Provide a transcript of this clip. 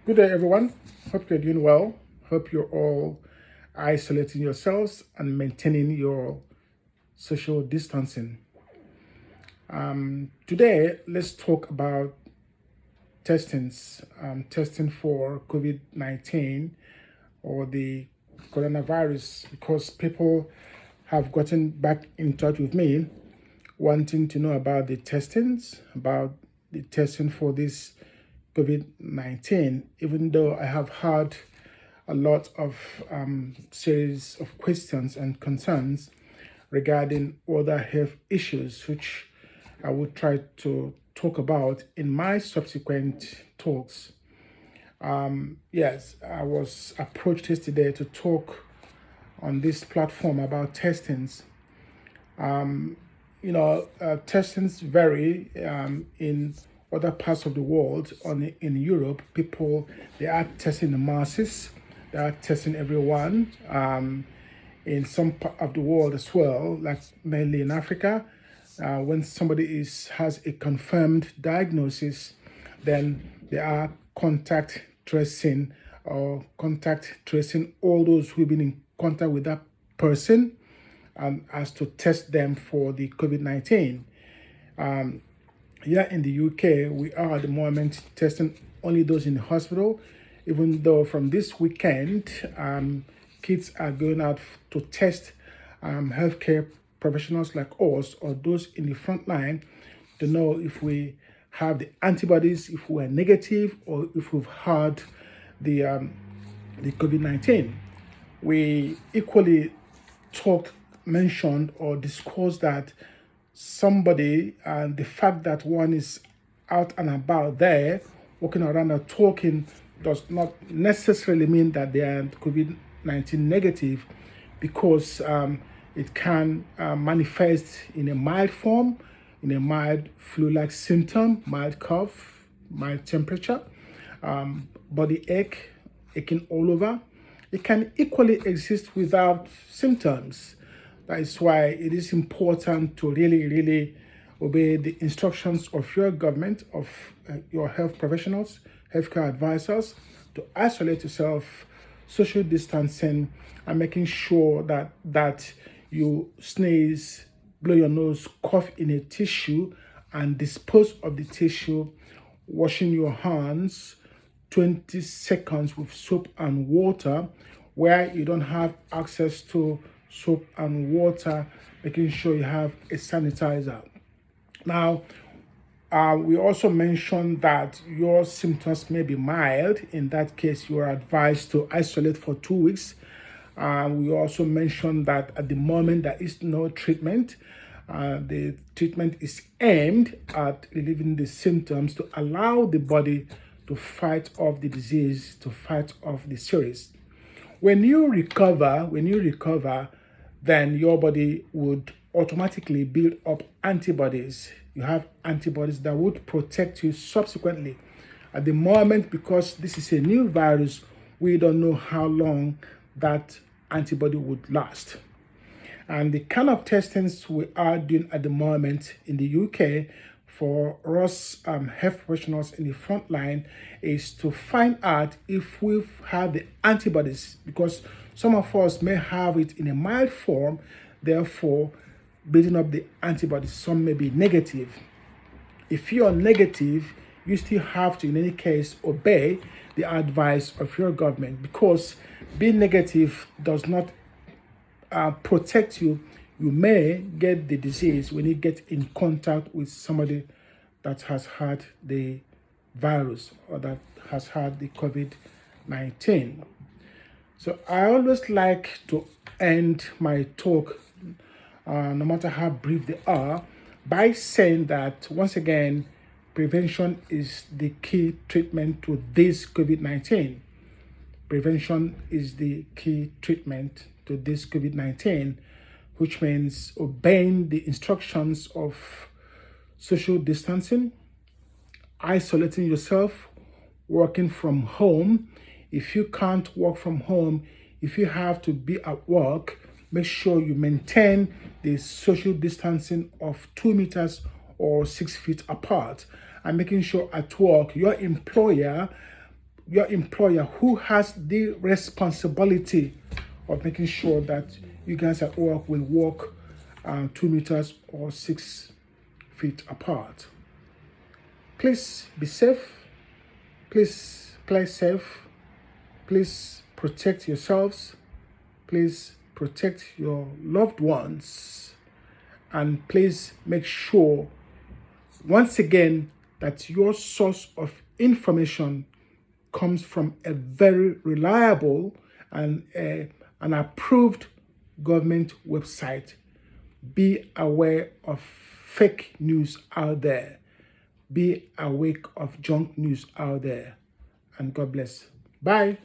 Good day, everyone. Hope you're doing well. Hope you're all isolating yourselves and maintaining your social distancing. Today, let's talk about testing for COVID-19 or the coronavirus, because people have gotten back in touch with me wanting to know about about the testing for this COVID-19, even though I have had a lot of series of questions and concerns regarding other health issues, which I will try to talk about in my subsequent talks. Yes, I was approached yesterday to talk on this platform about testings. Testings vary in other parts of the world. In Europe, people, they are testing the masses, they are testing everyone. In some part of the world as well, like mainly in Africa, when somebody has a confirmed diagnosis, then they are contact tracing all those who've been in contact with that person, as to test them for the COVID-19. Here in the UK, we are at the moment testing only those in the hospital, even though from this weekend, kids are going out to test healthcare professionals like us or those in the front line to know if we have the antibodies, if we are negative, or if we've had the COVID-19. We equally mentioned or discussed that somebody and the fact that one is out and about there, walking around and talking, does not necessarily mean that they are COVID-19 negative, because it can manifest in a mild form, in a mild flu-like symptom, mild cough, mild temperature, body aching all over. It can equally exist without symptoms. That is why it is important to really obey the instructions of your government, of your health professionals, healthcare advisors, to isolate yourself, social distancing, and making sure that you sneeze, blow your nose, cough in a tissue, and dispose of the tissue, washing your hands 20 seconds with soap and water. Where you don't have access to soap and water, making sure you have a sanitizer. Now, we also mentioned that your symptoms may be mild. In that case, you are advised to isolate for 2 weeks. We also mentioned that at the moment there is no treatment. The treatment is aimed at relieving the symptoms to allow the body to fight off the disease, to fight off the series. When you recover, then your body would automatically build up antibodies. You have antibodies that would protect you subsequently. At the moment, because this is a new virus, we don't know how long that antibody would last. And the kind of testings we are doing at the moment in the UK for us health professionals in the front line is to find out if we've had the antibodies, because some of us may have it in a mild form, therefore building up the antibodies. Some may be negative. If you are negative, you still have to, in any case, obey the advice of your government, because being negative does not protect you. You may get the disease when you get in contact with somebody that has had the virus or that has had the COVID-19. So I always like to end my talk, no matter how brief they are, by saying that, once again, prevention is the key treatment to this COVID-19. Prevention is the key treatment to this COVID-19, which means obeying the instructions of social distancing, isolating yourself, working from home. If you can't work from home, if you have to be at work, make sure you maintain the social distancing of 2 meters or 6 feet apart, and making sure at work your employer your employer who has the responsibility of making sure that you guys at work will walk 2 meters or 6 feet apart. Please be safe. Please play safe. Please protect yourselves. Please protect your loved ones. And please make sure, once again, that your source of information comes from a very reliable and an approved government website. Be aware of fake news out there. Be aware of junk news out there. And God bless. Bye.